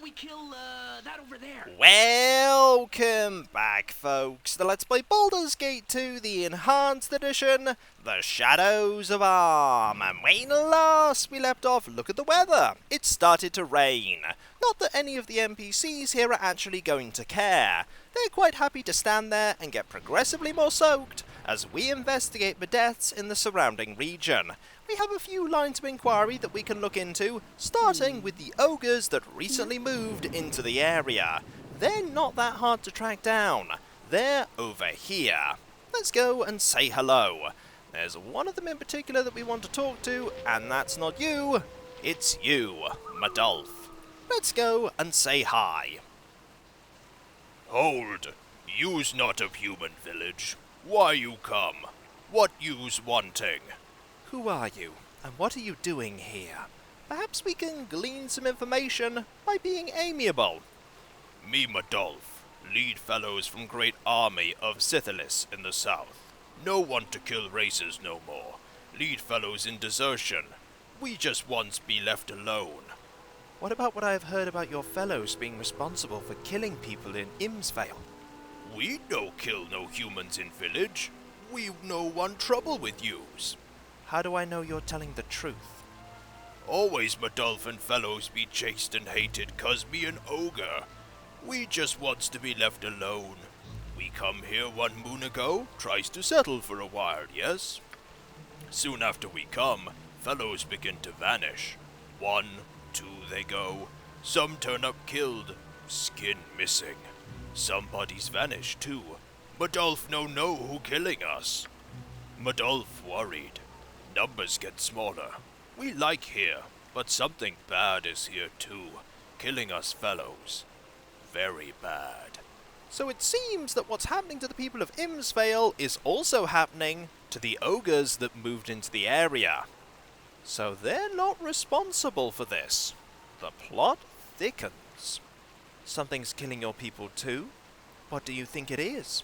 we kill, that over there? Welcome back, folks, to Let's Play Baldur's Gate 2, the Enhanced Edition, The Shadows of Arm. And when last we left off, look at the weather. It started to rain. Not that any of the NPCs here are actually going to care. They're quite happy to stand there and get progressively more soaked as we investigate the deaths in the surrounding region. We have a few lines of inquiry that we can look into, starting with the ogres that recently moved into the area. They're not that hard to track down. They're over here. Let's go and say hello. There's one of them in particular that we want to talk to, and that's not you. It's you, Madolf. Let's go and say hi. Hold! You's not of human village. Why you come? What you's wanting? Who are you, and what are you doing here? Perhaps we can glean some information by being amiable. Me Madolf, lead fellows from great army of Scythilis in the south. No one to kill races no more. Lead fellows in desertion. We just once be left alone. What about what I have heard about your fellows being responsible for killing people in Imsvale? We no kill no humans in village. We've no one trouble with yous. How do I know you're telling the truth? Always Madolf and fellows be chased and hated 'cause me an ogre. We just wants to be left alone. We come here 1 moon ago, tries to settle for a while, yes? Soon after we come, fellows begin to vanish. 1, 2 they go. Some turn up killed, skin missing. Some bodies vanish too. Madolf no know who killing us. Madolf worried. Numbers get smaller. We like here, but something bad is here too, killing us fellows. Very bad. So it seems that what's happening to the people of Imsvale is also happening to the ogres that moved into the area. So they're not responsible for this. The plot thickens. Something's killing your people too? What do you think it is?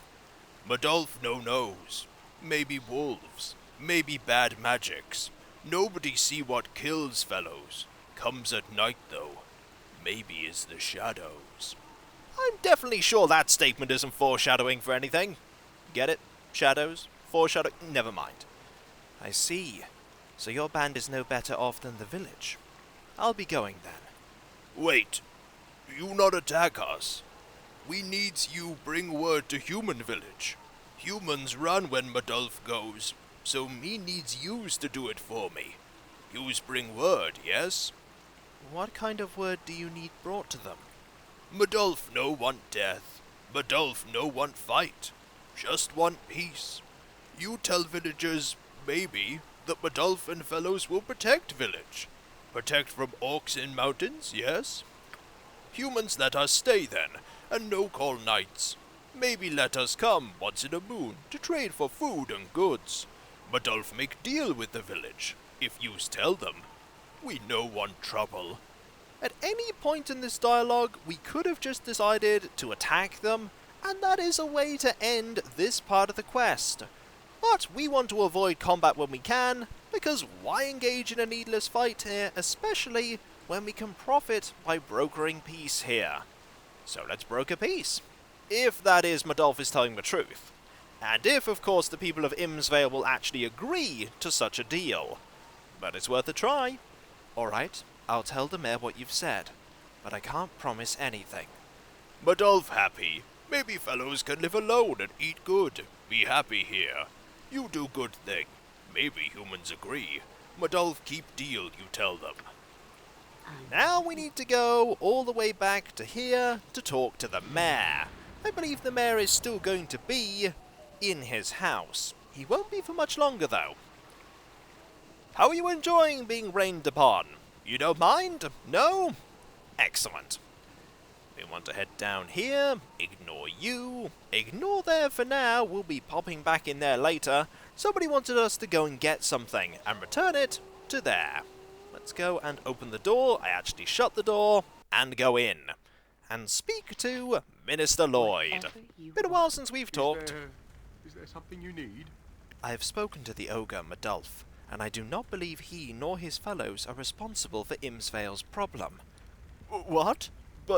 Madolf no knows. Maybe wolves. Maybe bad magics. Nobody see what kills fellows. Comes at night though. Maybe it's the shadows. I'm definitely sure that statement isn't foreshadowing for anything. Get it? Shadows? Foreshadow? Never mind. I see. So your band is no better off than the village. I'll be going then. Wait. You not attack us. We needs you bring word to human village. Humans run when Madolf goes. So me needs yous to do it for me. Yous bring word, yes? What kind of word do you need brought to them? Madolf no want death. Madolf no want fight. Just want peace. You tell villagers, maybe, that Madolf and fellows will protect village. Protect from orcs in mountains, yes? Humans let us stay then, and no call nights. Maybe let us come once in a moon to trade for food and goods. Madolf make deal with the village, if yous tell them. We no want trouble. At any point in this dialogue, we could have just decided to attack them, and that is a way to end this part of the quest. But we want to avoid combat when we can, because why engage in a needless fight here, especially when we can profit by brokering peace here. So let's broker peace. If that is Madolf is telling the truth. And if, of course, the people of Imsvale will actually agree to such a deal. But it's worth a try. Alright, I'll tell the mayor what you've said, but I can't promise anything. Madolf happy. Maybe fellows can live alone and eat good. Be happy here. You do good thing. Maybe humans agree. Madolf keep deal, you tell them. Now we need to go all the way back to here to talk to the mayor. I believe the mayor is still going to be in his house. He won't be for much longer, though. How are you enjoying being rained upon? You don't mind? No? Excellent. We want to head down here, ignore you, ignore there for now, we'll be popping back in there later. Somebody wanted us to go and get something, and return it to there. Let's go and open the door, I actually shut the door, and go in. And speak to Minister Lloyd. Been a while since we've talked. Is there something you need? I have spoken to the ogre Madolf, and I do not believe he nor his fellows are responsible for Imsvale's problem. What? But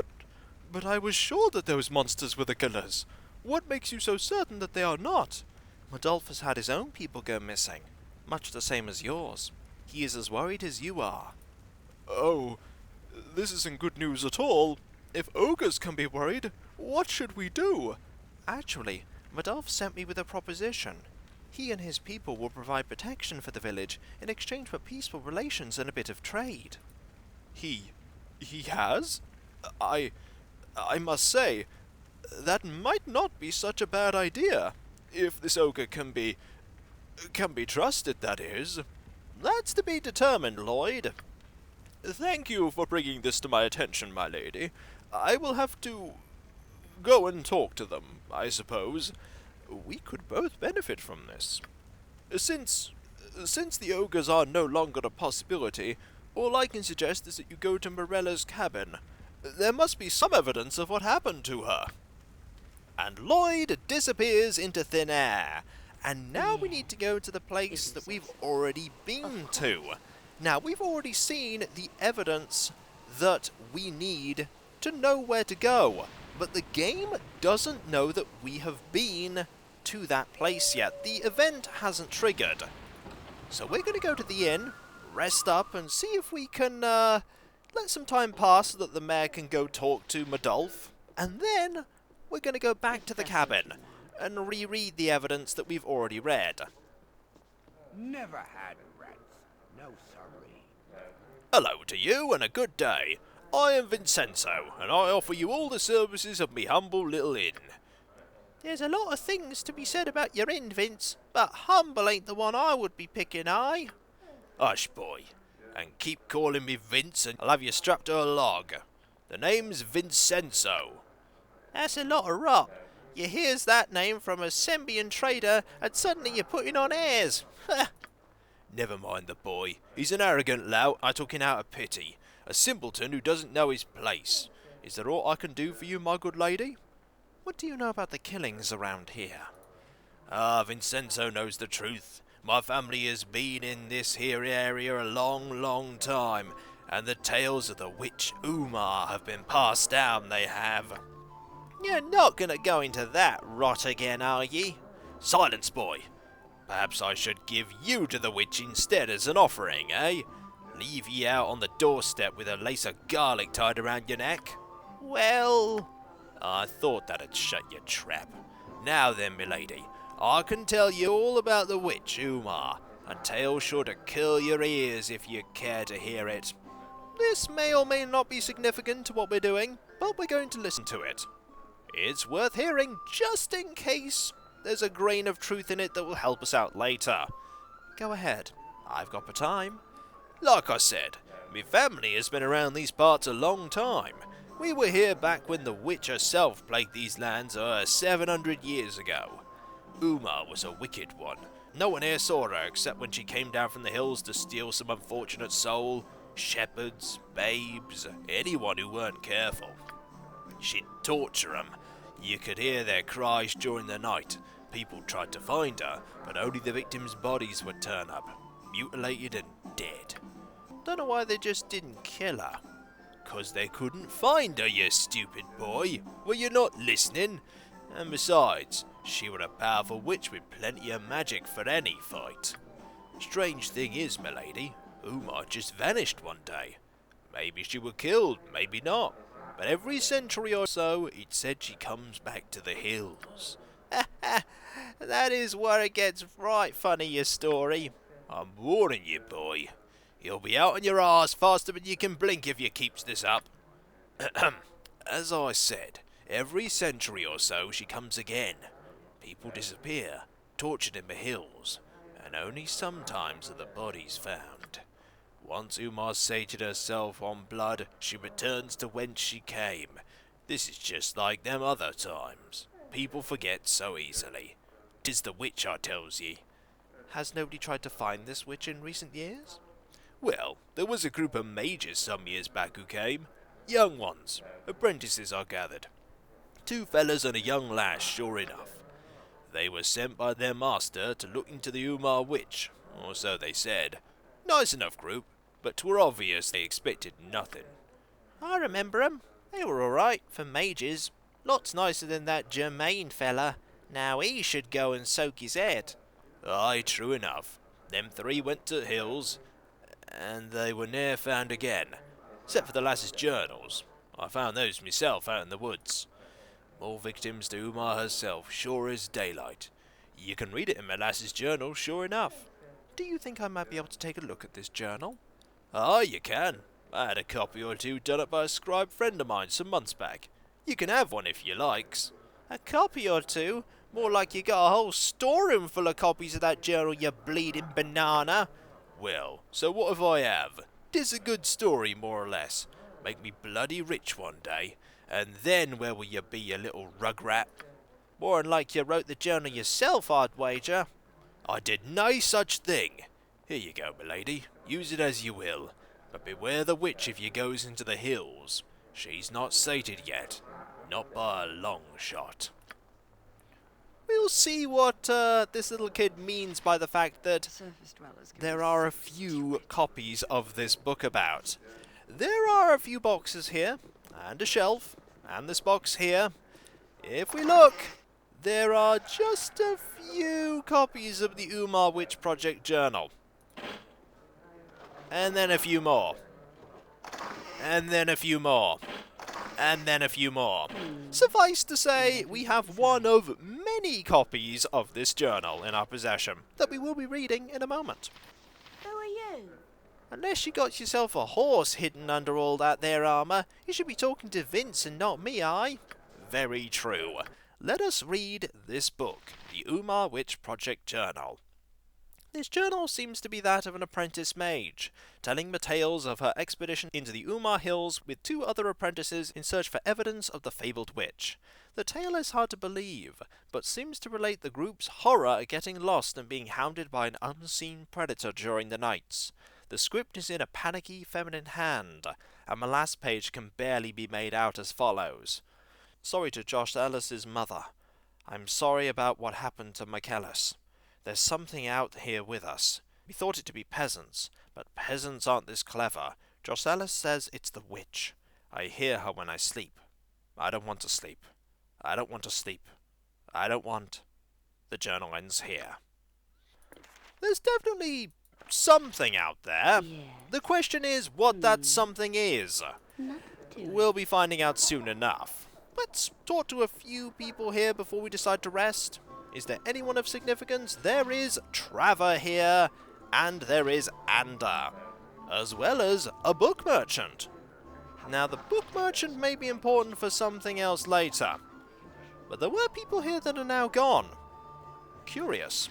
But I was sure that those monsters were the killers. What makes you so certain that they are not? Modolf has had his own people go missing, much the same as yours. He is as worried as you are. Oh, this isn't good news at all. If ogres can be worried, what should we do? Actually, Modolf sent me with a proposition. He and his people will provide protection for the village in exchange for peaceful relations and a bit of trade. He has? I must say, that might not be such a bad idea. If this ogre can be trusted, that is. That's to be determined, Lloyd. Thank you for bringing this to my attention, my lady. I will have to go and talk to them, I suppose. We could both benefit from this. Since the ogres are no longer a possibility, all I can suggest is that you go to Morella's cabin. There must be some evidence of what happened to her. And Lloyd disappears into thin air. And now we need to go to the place that we've already been to. Now, we've already seen the evidence that we need to know where to go. But the game doesn't know that we have been to that place yet. The event hasn't triggered. So we're going to go to the inn, rest up, and see if we can let some time pass so that the mayor can go talk to Modolf. And then we're going to go back to the cabin and reread the evidence that we've already read. Never had rats. No sorry. Hello to you and a good day. I am Vincenzo, and I offer you all the services of me humble little inn. There's a lot of things to be said about your inn, Vince, but humble ain't the one I would be picking, aye? Hush, boy, and keep calling me Vince, and I'll have you strapped to a log. The name's Vincenzo. That's a lot of rot. You hears that name from a Sembian trader, and suddenly you're putting on airs. Never mind the boy. He's an arrogant lout I took in out of pity. A simpleton who doesn't know his place. Is there aught I can do for you, my good lady? What do you know about the killings around here? Ah, Vincenzo knows the truth. My family has been in this here area a long, long time, and the tales of the witch Umar have been passed down, they have. You're not going to go into that rot again, are ye? Silence, boy. Perhaps I should give you to the witch instead as an offering, eh? Leave ye out on the doorstep with a lace of garlic tied around your neck? Well, I thought that'd shut your trap. Now then, milady, I can tell you all about the witch Umar, a tale sure to curl your ears if you care to hear it. This may or may not be significant to what we're doing, but we're going to listen to it. It's worth hearing just in case there's a grain of truth in it that will help us out later. Go ahead, I've got the time. Like I said, me family has been around these parts a long time. We were here back when the witch herself plagued these lands 700 years ago. Umar was a wicked one. No one here saw her except when she came down from the hills to steal some unfortunate soul, shepherds, babes, anyone who weren't careful. She'd torture 'em. You could hear their cries during the night. People tried to find her, but only the victims' bodies would turn up, mutilated and dead. Don't know why they just didn't kill her. 'Cause they couldn't find her, you stupid boy. Were you not listening? And besides, she were a powerful witch with plenty of magic for any fight. Strange thing is, milady, Umar just vanished one day. Maybe she were killed, maybe not. But every century or so, it's said she comes back to the hills. That is where it gets right funny, your story. I'm warning you, boy. You'll be out on your arse faster than you can blink if you keeps this up. As I said, every century or so she comes again. People disappear, tortured in the hills, and only sometimes are the bodies found. Once Umar sated herself on blood, she returns to whence she came. This is just like them other times. People forget so easily. 'Tis the witch, I tells ye. Has nobody tried to find this witch in recent years? Well, there was a group of mages some years back who came. Young ones. Apprentices, I gathered. 2 fellas and a young lass, sure enough. They were sent by their master to look into the Umar witch, or so they said. Nice enough group, but 'twere obvious they expected nothing. I remember 'em. They were alright for mages. Lots nicer than that Germain fella. Now he should go and soak his head. Aye, true enough. Them three went to Hills, and they were ne'er found again, except for the lass's journals. I found those myself out in the woods. More victims to Umar herself, sure as daylight. You can read it in my lass's journal, sure enough. Do you think I might be able to take a look at this journal? Aye, you can. I had a copy or two done up by a scribe friend of mine some months back. You can have one if you likes. A copy or two? More like you got a whole storeroom full of copies of that journal, you bleeding banana. Well, so what if I have? 'Tis a good story, more or less. Make me bloody rich one day, and then where will you be, you little rugrat? More'n like you wrote the journal yourself, I'd wager. I did no such thing. Here you go, milady. Use it as you will. But beware the witch if you goes into the hills. She's not sated yet. Not by a long shot. We'll see what this little kid means by the fact that there are a few copies of this book about. There are a few boxes here, and a shelf, and this box here. If we look, there are just a few copies of the Umar Witch Project Journal. And then a few more. And then a few more. And then a few more. Suffice to say, we have one of many copies of this journal in our possession that we will be reading in a moment. Who are you? Unless you got yourself a horse hidden under all that there armour, you should be talking to Vince and not me, aye? Very true. Let us read this book, the Umar Witch Project Journal. This journal seems to be that of an apprentice mage, telling the tales of her expedition into the Umar Hills with two other apprentices in search for evidence of the fabled witch. The tale is hard to believe, but seems to relate the group's horror at getting lost and being hounded by an unseen predator during the nights. The script is in a panicky feminine hand, and the last page can barely be made out as follows. Sorry to Josh Ellis's mother. I'm sorry about what happened to Michaelis. There's something out here with us. We thought it to be peasants, but peasants aren't this clever. Josh Ellis says it's the witch. I hear her when I sleep. I don't want to sleep. I don't want to sleep. I don't want... The journal ends here. There's definitely something out there. Yes. The question is what that something is. We'll be finding out soon enough. Let's talk to a few people here before we decide to rest. Is there anyone of significance? There is Trevor here, and there is Ander, as well as a book merchant. Now, the book merchant may be important for something else later, but there were people here that are now gone. Curious.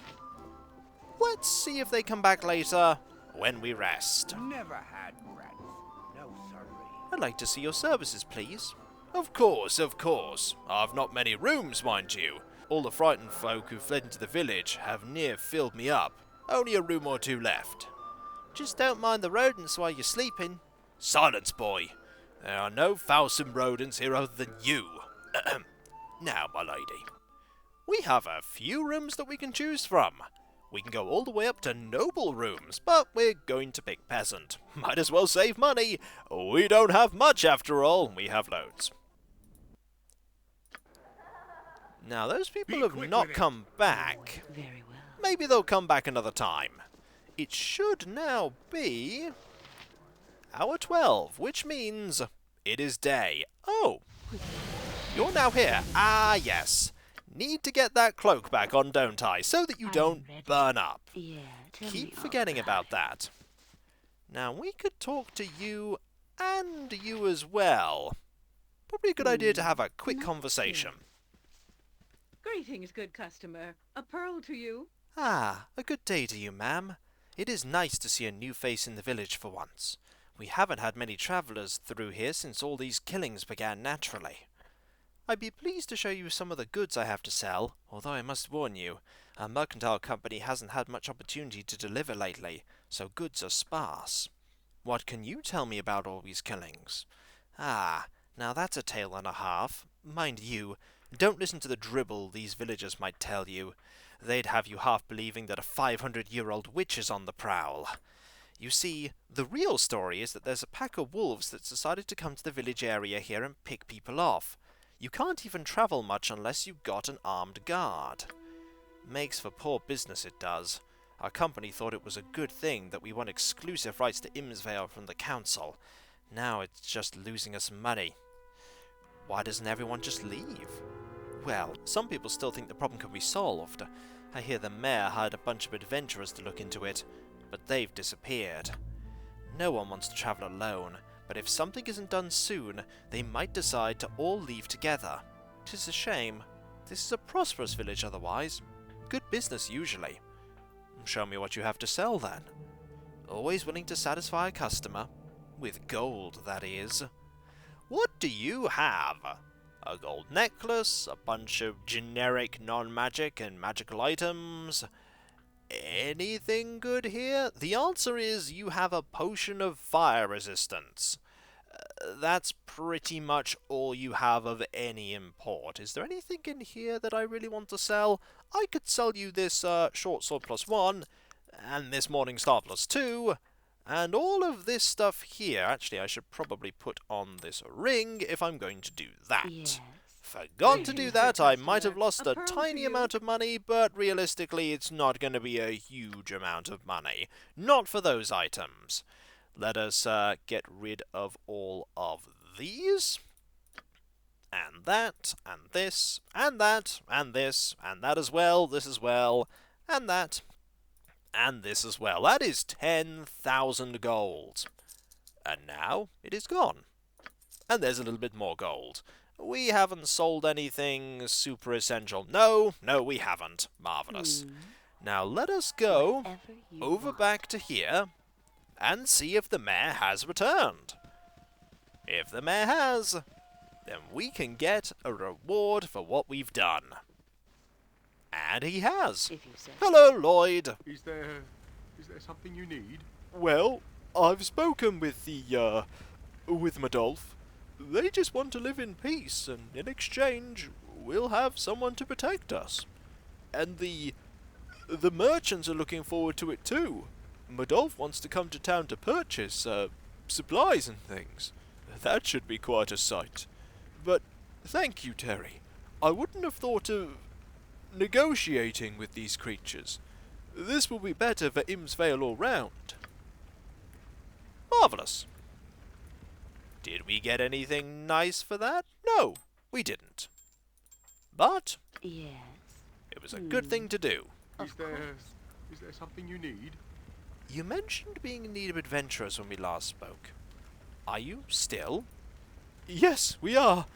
Let's see if they come back later when we rest. Never had rats. No, sorry. I'd like to see your services, please. Of course, of course. I've not many rooms, mind you. All the frightened folk who fled into the village have near filled me up. Only a room or two left. Just don't mind the rodents while you're sleeping. Silence, boy. There are no foulsome rodents here other than you. Now, my lady. We have a few rooms that we can choose from. We can go all the way up to noble rooms, but we're going to pick peasant. Might as well save money. We don't have much after all. We have loads. Now, those people have not come back. Very well. Maybe they'll come back another time. It should now be hour 12, which means it is day. Oh, you're now here. Ah, yes. Need to get that cloak back on, don't I? So that you don't burn up. Yeah, tell me Keep all forgetting about that. Now, we could talk to you and you as well. Probably a good idea to have a quick conversation. Greetings, good customer. A pearl to you. Ah, a good day to you, ma'am. It is nice to see a new face in the village for once. We haven't had many travellers through here since all these killings began naturally. I'd be pleased to show you some of the goods I have to sell, although I must warn you, our mercantile company hasn't had much opportunity to deliver lately, so goods are sparse. What can you tell me about all these killings? Ah, now that's a tale and a half. Mind you, don't listen to the dribble these villagers might tell you. They'd have you half believing that a 500-year-old witch is on the prowl. You see, the real story is that there's a pack of wolves that's decided to come to the village area here and pick people off. You can't even travel much unless you've got an armed guard. Makes for poor business, it does. Our company thought it was a good thing that we won exclusive rights to Imsvale from the council. Now it's just losing us money. Why doesn't everyone just leave? Well, some people still think the problem can be solved. I hear the mayor hired a bunch of adventurers to look into it, but they've disappeared. No one wants to travel alone, but if something isn't done soon, they might decide to all leave together. 'Tis a shame. This is a prosperous village otherwise. Good business usually. Show me what you have to sell then. Always willing to satisfy a customer. With gold, that is. What do you have? A gold necklace, a bunch of generic non-magic and magical items. Anything good here? The answer is you have a potion of fire resistance. That's pretty much all you have of any import. Is there anything in here that I really want to sell? I could sell you this short sword +1, and this morning star +2, and all of this stuff here. Actually, I should probably put on this ring if I'm going to do that. Yes. Forgot to do that. I might have customer. lost A a pearl for tiny you. amount of money, but realistically it's not going to be a huge amount of money. Not for those items. Let us get rid of all of these. And that, and this, and that, and this, and that as well, this as well, and that, and this as well. That is 10,000 gold. And now it is gone. And there's a little bit more gold. We haven't sold anything super essential. No, we haven't. Marvellous. Now let us go Whatever you over want. back to here and see if the mayor has returned. If the mayor has, then we can get a reward for what we've done. And he has. If you say. Hello, Lloyd. Is there something you need? Well, I've spoken with with Madolf. They just want to live in peace, and in exchange, we'll have someone to protect us. And the merchants are looking forward to it too. Madolf wants to come to town to purchase supplies and things. That should be quite a sight. But thank you, Terry. I wouldn't have thought of negotiating with these creatures. This will be better for Imsvale all round. Marvellous. Did we get anything nice for that? No, we didn't. But Yes. it was a good thing to do. Is there something you need? You mentioned being in need of adventurers when we last spoke. Are you still? Yes, we are.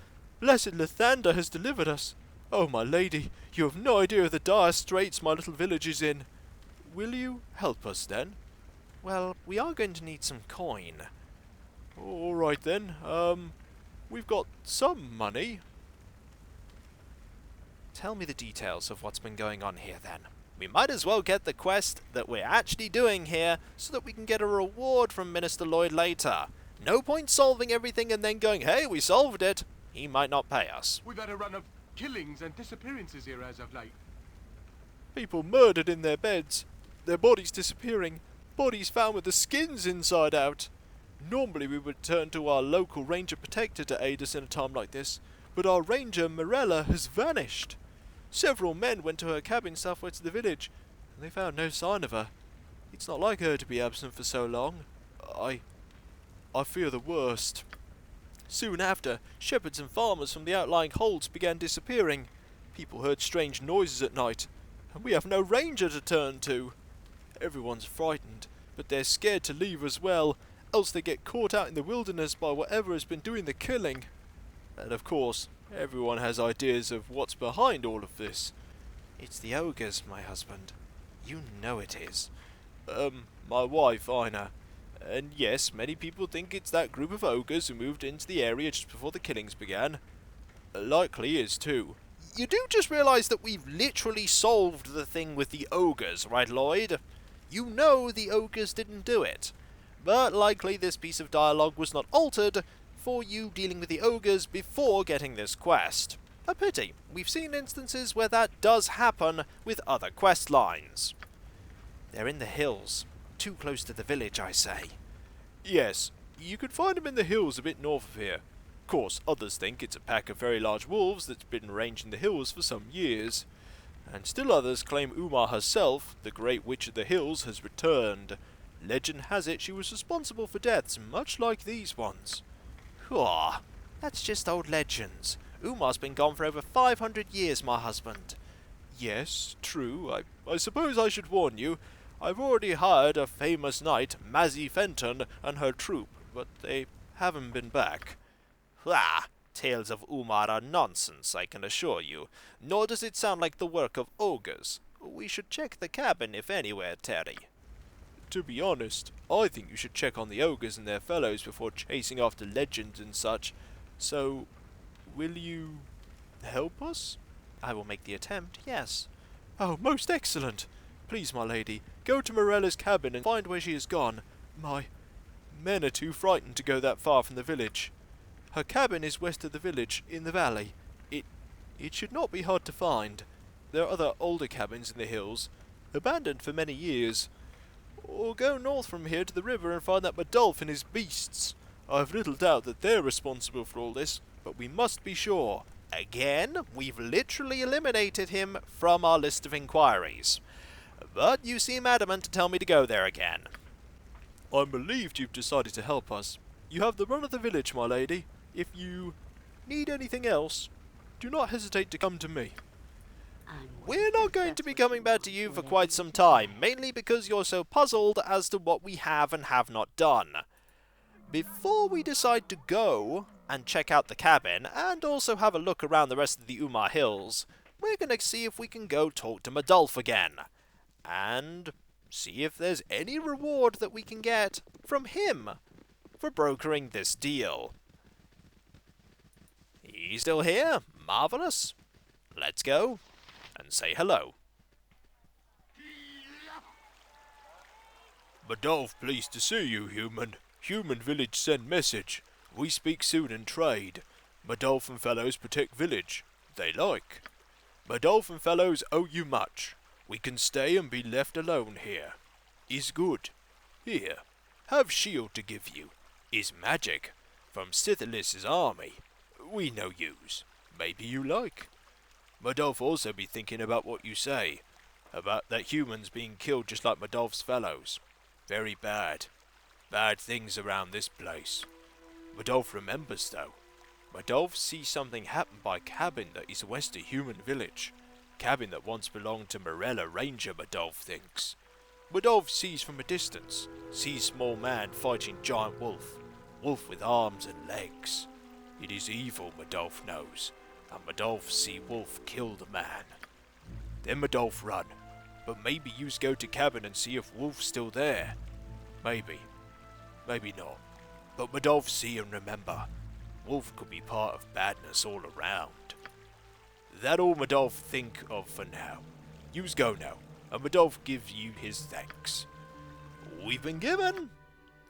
Blessed Lathander has delivered us. Oh, my lady, you have no idea of the dire straits my little village is in. Will you help us then? Well, we are going to need some coin. All right then. We've got some money. Tell me the details of what's been going on here then. We might as well get the quest that we're actually doing here so that we can get a reward from Minister Lloyd later. No point solving everything and then going, hey, we solved it. He might not pay us. We've had a run of killings and disappearances here as of late. People murdered in their beds. Their bodies disappearing. Bodies found with the skins inside out. Normally we would turn to our local ranger protector to aid us in a time like this, but our ranger, Morella, has vanished. Several men went to her cabin southwest of the village, and they found no sign of her. It's not like her to be absent for so long. I fear the worst. Soon after, shepherds and farmers from the outlying holds began disappearing. People heard strange noises at night, and we have no ranger to turn to. Everyone's frightened, but they're scared to leave as well, else they get caught out in the wilderness by whatever has been doing the killing. And of course, everyone has ideas of what's behind all of this. It's the ogres, my husband. You know it is. My wife, Ina. And yes, many people think it's that group of ogres who moved into the area just before the killings began. Likely is too. You do just realise that we've literally solved the thing with the ogres, right, Lloyd? You know the ogres didn't do it. But likely this piece of dialogue was not altered for you dealing with the ogres before getting this quest. A pity. We've seen instances where that does happen with other quest lines. They're in the hills. too close to the village, I say. Yes, you could find them in the hills a bit north of here. Of course, others think it's a pack of very large wolves that's been ranging the hills for some years. And still others claim Umar herself, the great witch of the hills, has returned. Legend has it she was responsible for deaths much like these ones. Whoa, that's just old legends. Umar's been gone for over 500 years, my husband. Yes, true. I suppose I should warn you. I've already hired a famous knight, Mazzy Fenton, and her troop, but they haven't been back. Ah, tales of Umar are nonsense, I can assure you. Nor does it sound like the work of ogres. We should check the cabin, if anywhere, Terry. To be honest, I think you should check on the ogres and their fellows before chasing after legends and such. So, will you help us? I will make the attempt, yes. Oh, most excellent! Please, my lady, go to Morella's cabin and find where she has gone. My men are too frightened to go that far from the village. Her cabin is west of the village, in the valley. It should not be hard to find. There are other older cabins in the hills, abandoned for many years. Or go north from here to the river and find that Madolf and his beasts. I've little doubt that they're responsible for all this, but we must be sure. Again, we've literally eliminated him from our list of inquiries. But you seem adamant to tell me to go there again. I'm relieved you've decided to help us. You have the run of the village, my lady. If you need anything else, do not hesitate to come to me. We're not going to be coming back to you for quite some time, mainly because you're so puzzled as to what we have and have not done. Before we decide to go and check out the cabin, and also have a look around the rest of the Umar Hills, we're going to see if we can go talk to Madolf again, and see if there's any reward that we can get from him for brokering this deal. He's still here? Marvellous. Let's go and say hello. Madolf, pleased to see you, human. Human village send message. We speak soon and trade. Madolf and fellows protect village. They like. Madolf and fellows owe you much. We can stay and be left alone here. Is good. Here, have shield to give you. Is magic. From Sithilis's army. We no use. Maybe you like. Madolf also be thinking about what you say. About that humans being killed just like Madolf's fellows. Very bad. Bad things around this place. Madolf remembers though. Madolf sees something happen by cabin that is west of human village. Cabin that once belonged to Morella Ranger, Madolf thinks. Madolf sees from a distance. Sees small man fighting giant wolf. Wolf with arms and legs. It is evil, Madolf knows. And Madolf see wolf kill the man. Then Madolf run. But maybe yous go to cabin and see if wolf's still there. Maybe. Maybe not. But Madolf see and remember. Wolf could be part of badness all around. That all Madolf think of for now. Yous go now, and Madolf gives you his thanks. We've been given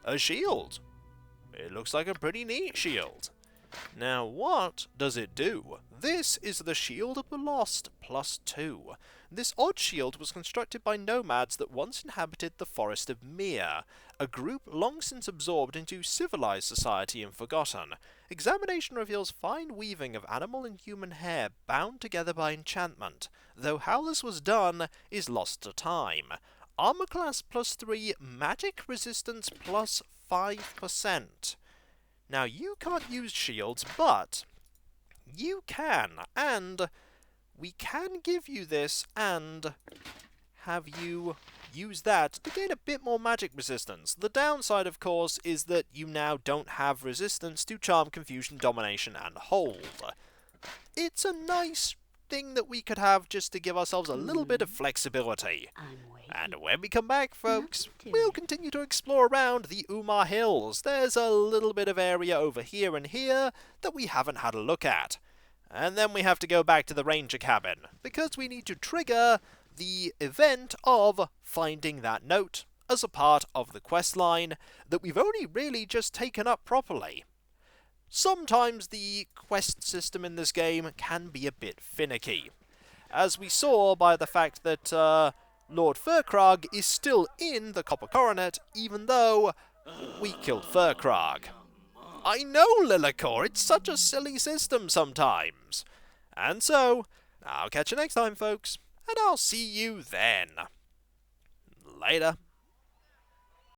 a shield. It looks like a pretty neat shield. Now, what does it do? This is the Shield of the Lost +2. This odd shield was constructed by nomads that once inhabited the Forest of Mir, a group long since absorbed into civilized society and forgotten. Examination reveals fine weaving of animal and human hair bound together by enchantment, though how this was done is lost to time. Armor class +3, magic resistance +5%. Now, you can't use shields, but you can, and we can give you this and have you use that to gain a bit more magic resistance. The downside, of course, is that you now don't have resistance to charm, confusion, domination, and hold. It's a nice thing that we could have just to give ourselves a little bit of flexibility. And when we come back, folks, we'll continue to explore around the Umar Hills. There's a little bit of area over here and here that we haven't had a look at. And then we have to go back to the ranger cabin, because we need to trigger the event of finding that note as a part of the quest line that we've only really just taken up properly. Sometimes the quest system in this game can be a bit finicky, as we saw by the fact that Lord Furkrog is still in the Copper Coronet, even though we killed Furkrog. I know, Lillicor, it's such a silly system sometimes. And so, I'll catch you next time, folks, and I'll see you then. Later.